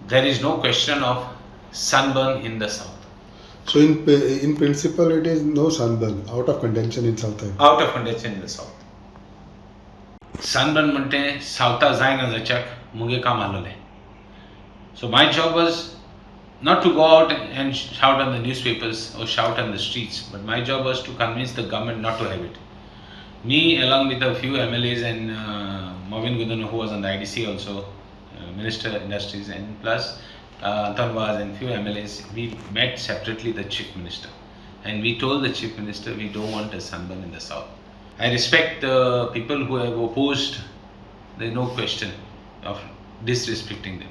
there is no question of sunburn in the south. So in principle, it is no sunburn, out of contention in south. Out of contention in the south. Sunburn म्हणते सावता जायना जाच्याक मुगे काम आलोले. So my job was not to go out and shout on the newspapers or shout on the streets, but my job was to convince the government not to have it. Me, along with a few MLAs and Movin Gudan, who was on the IDC also, Minister of Industries, and plus Anton Vaz and few MLAs, we met separately the Chief Minister. And we told the Chief Minister we don't want a sunburn in the south. I respect the people who have opposed, there is no question of disrespecting them.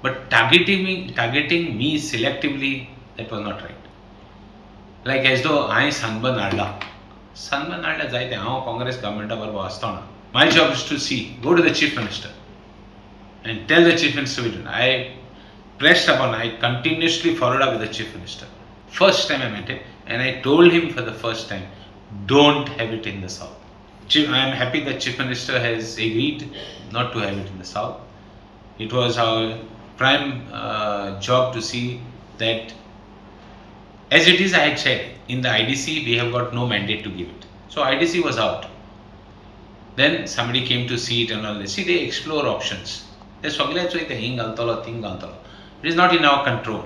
But targeting me selectively, that was not right. Like as though I sunburn Alda. Sunburn Alda जायते हांव Congress government बरोबर आसतना. My job is to see, go to the Chief Minister and tell the Chief Minister we don't. I pressed upon, I continuously followed up with the Chief Minister. First time I met him and I told him for the first time, don't have it in the south. I am happy that Chief Minister has agreed not to have it in the south. It was our prime job to see that, as it is, I had said, in the IDC we have got no mandate to give it. So IDC was out. Then somebody came to see it and all this. See, they explore options. It is not in our control.